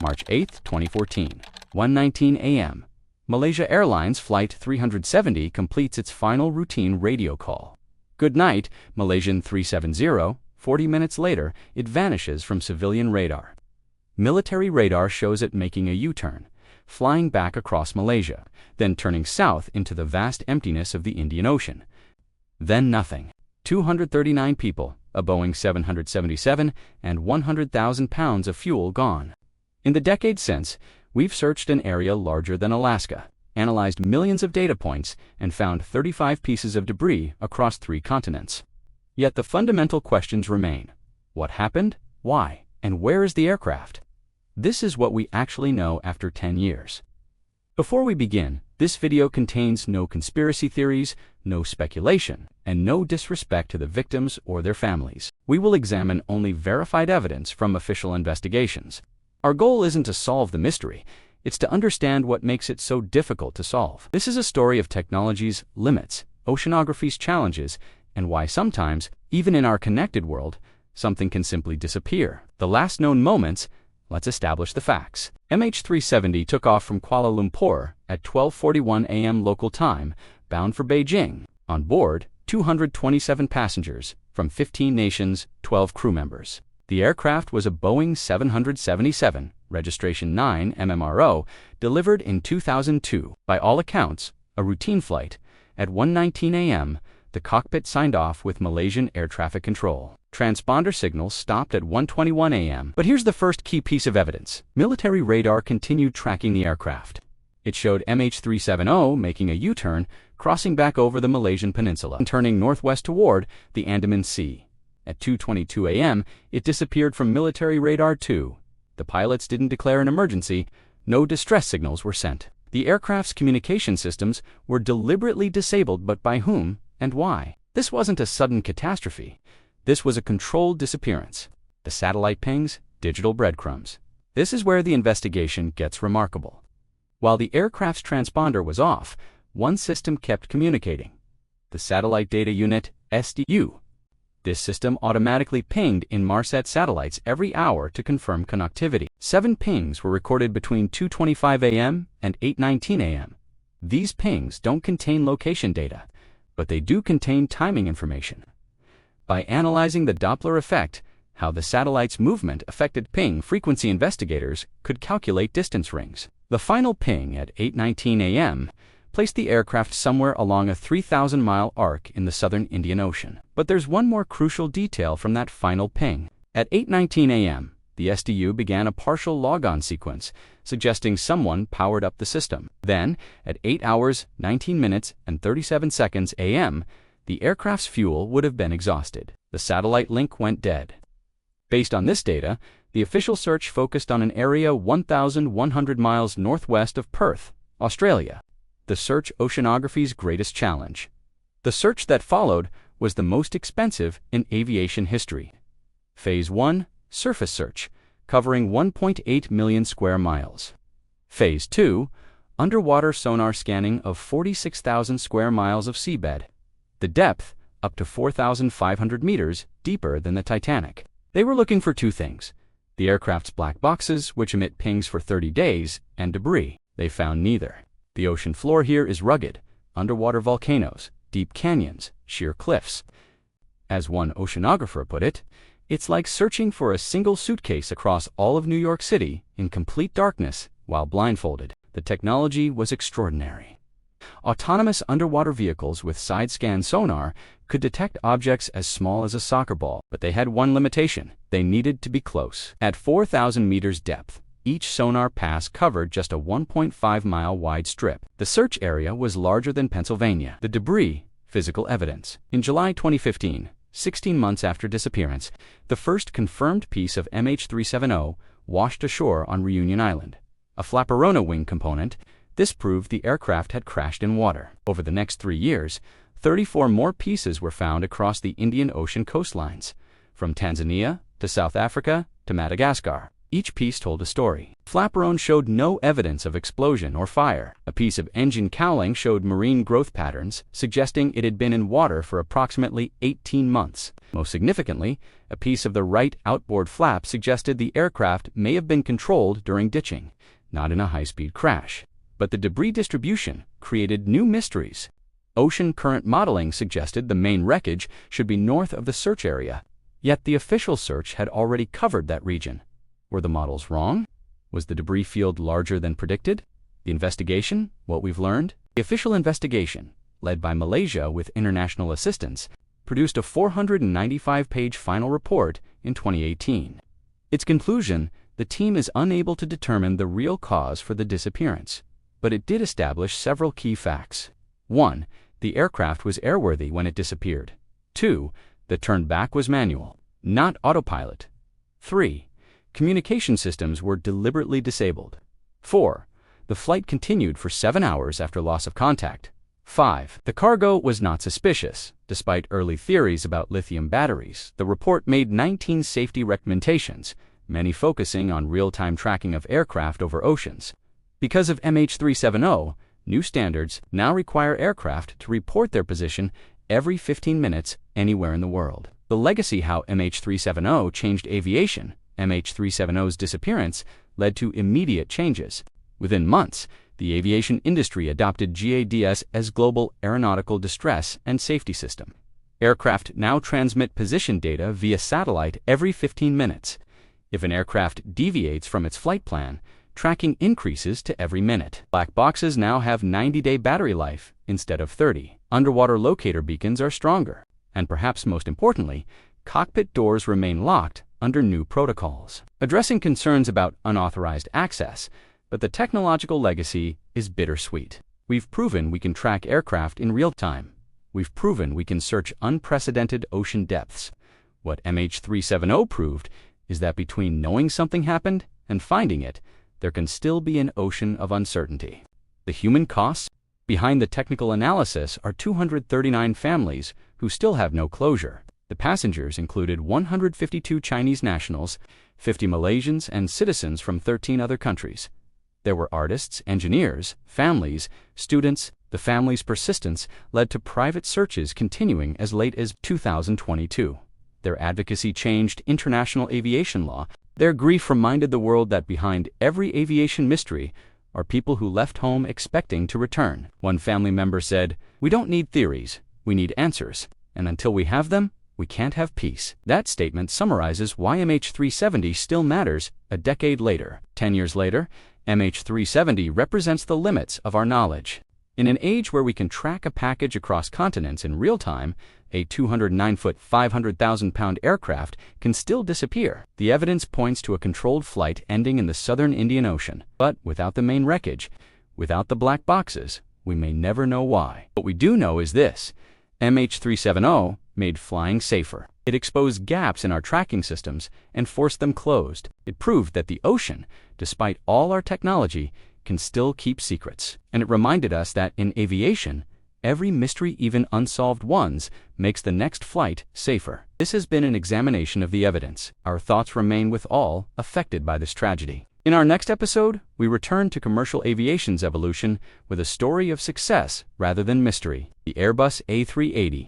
March 8, 2014, 1:19 a.m. Malaysia Airlines Flight 370 completes its final routine radio call. Good night, Malaysian 370. 40 minutes later, it vanishes from civilian radar. Military radar shows it making a U-turn, flying back across Malaysia, then turning south into the vast emptiness of the Indian Ocean. Then nothing. 239 people, a Boeing 777, and 100,000 pounds of fuel gone. In the decades since, we've searched an area larger than Alaska, analyzed millions of data points, and found 35 pieces of debris across 3 continents. Yet the fundamental questions remain. What happened? Why? And where is the aircraft? This is what we actually know after 10 years. Before we begin, this video contains no conspiracy theories, no speculation, and no disrespect to the victims or their families. We will examine only verified evidence from official investigations. Our goal isn't to solve the mystery, it's to understand what makes it so difficult to solve. This is a story of technology's limits, oceanography's challenges, and why sometimes, even in our connected world, something can simply disappear. The last known moments. Let's establish the facts. MH370 took off from Kuala Lumpur at 12:41 a.m. local time, bound for Beijing. On board, 227 passengers from 15 nations, 12 crew members. The aircraft was a Boeing 777, registration 9 MMRO, delivered in 2002. By all accounts, a routine flight. At 1:19 a.m., the cockpit signed off with Malaysian air traffic control. Transponder signals stopped at 1:21 a.m. But here's the first key piece of evidence. Military radar continued tracking the aircraft. It showed MH370 making a U-turn, crossing back over the Malaysian peninsula and turning northwest toward the Andaman Sea. At 2:22 a.m., it disappeared from military radar too. The pilots didn't declare an emergency. No distress signals were sent. The aircraft's communication systems were deliberately disabled, but by whom and why? This wasn't a sudden catastrophe. This was a controlled disappearance. The satellite pings, digital breadcrumbs. This is where the investigation gets remarkable. While the aircraft's transponder was off, one system kept communicating. The Satellite Data Unit, SDU. This system automatically pinged Inmarsat satellites every hour to confirm connectivity. 7 pings were recorded between 2:25 a.m. and 8:19 a.m. These pings don't contain location data, but they do contain timing information. By analyzing the Doppler effect, how the satellite's movement affected ping frequency, investigators could calculate distance rings. The final ping at 8:19 a.m. placed the aircraft somewhere along a 3,000-mile arc in the southern Indian Ocean. But there's one more crucial detail from that final ping. At 8:19 a.m., the SDU began a partial logon sequence, suggesting someone powered up the system. Then, at 8 hours, 19 minutes, and 37 seconds a.m., the aircraft's fuel would have been exhausted. The satellite link went dead. Based on this data, the official search focused on an area 1,100 miles northwest of Perth, Australia. The search, oceanography's greatest challenge. The search that followed was the most expensive in aviation history. Phase 1, surface search, covering 1.8 million square miles. Phase 2, underwater sonar scanning of 46,000 square miles of seabed. The depth, up to 4,500 meters, deeper than the Titanic. They were looking for 2 things: the aircraft's black boxes, which emit pings for 30 days, and debris. They found neither. The ocean floor here is rugged: underwater volcanoes, deep canyons, sheer cliffs. As one oceanographer put it, it's like searching for a single suitcase across all of New York City in complete darkness while blindfolded. The technology was extraordinary. Autonomous underwater vehicles with side-scan sonar could detect objects as small as a soccer ball, but they had one limitation: they needed to be close. At 4,000 meters depth, each sonar pass covered just a 1.5-mile wide strip. The search area was larger than Pennsylvania. The debris, physical evidence. In July 2015, 16 months after disappearance, the first confirmed piece of MH370 washed ashore on Reunion Island. A flaperona wing component. This proved the aircraft had crashed in water. Over the next 3 years, 34 more pieces were found across the Indian Ocean coastlines, from Tanzania to South Africa to Madagascar. Each piece told a story. Flaperon showed no evidence of explosion or fire. A piece of engine cowling showed marine growth patterns, suggesting it had been in water for approximately 18 months. Most significantly, a piece of the right outboard flap suggested the aircraft may have been controlled during ditching, not in a high-speed crash. But the debris distribution created new mysteries. Ocean current modeling suggested the main wreckage should be north of the search area, yet the official search had already covered that region. Were the models wrong? Was the debris field larger than predicted? The investigation, what we've learned? The official investigation, led by Malaysia with international assistance, produced a 495-page final report in 2018. Its conclusion, the team is unable to determine the real cause for the disappearance, but it did establish several key facts. 1. The aircraft was airworthy when it disappeared. 2. The turn back was manual, not autopilot. 3. Communication systems were deliberately disabled. 4. The flight continued for 7 hours after loss of contact. 5. The cargo was not suspicious. Despite early theories about lithium batteries, the report made 19 safety recommendations, many focusing on real-time tracking of aircraft over oceans. Because of MH370, new standards now require aircraft to report their position every 15 minutes anywhere in the world. The legacy how MH370 changed aviation, MH370's disappearance, led to immediate changes. Within months, the aviation industry adopted GADS as Global Aeronautical Distress and Safety System. Aircraft now transmit position data via satellite every 15 minutes. If an aircraft deviates from its flight plan, tracking increases to every minute. Black boxes now have 90-day battery life instead of 30. Underwater locator beacons are stronger. And perhaps most importantly, cockpit doors remain locked under new protocols, addressing concerns about unauthorized access, but the technological legacy is bittersweet. We've proven we can track aircraft in real time. We've proven we can search unprecedented ocean depths. What MH370 proved is that between knowing something happened and finding it, there can still be an ocean of uncertainty. The human costs behind the technical analysis are 239 families who still have no closure. The passengers included 152 Chinese nationals, 50 Malaysians, and citizens from 13 other countries. There were artists, engineers, families, students. The families' persistence led to private searches continuing as late as 2022. Their advocacy changed international aviation law. Their grief reminded the world that behind every aviation mystery are people who left home expecting to return. One family member said, "We don't need theories, we need answers. And until we have them, we can't have peace." That statement summarizes why MH370 still matters a decade later. 10 years later, MH370 represents the limits of our knowledge. In an age where we can track a package across continents in real time, a 209-foot, 500,000-pound aircraft can still disappear. The evidence points to a controlled flight ending in the southern Indian Ocean. But without the main wreckage, without the black boxes, we may never know why. What we do know is this: MH370 made flying safer. It exposed gaps in our tracking systems and forced them closed. It proved that the ocean, despite all our technology, can still keep secrets. And it reminded us that in aviation, every mystery, even unsolved ones, makes the next flight safer. This has been an examination of the evidence. Our thoughts remain with all affected by this tragedy. In our next episode, we return to commercial aviation's evolution with a story of success rather than mystery: the Airbus A380.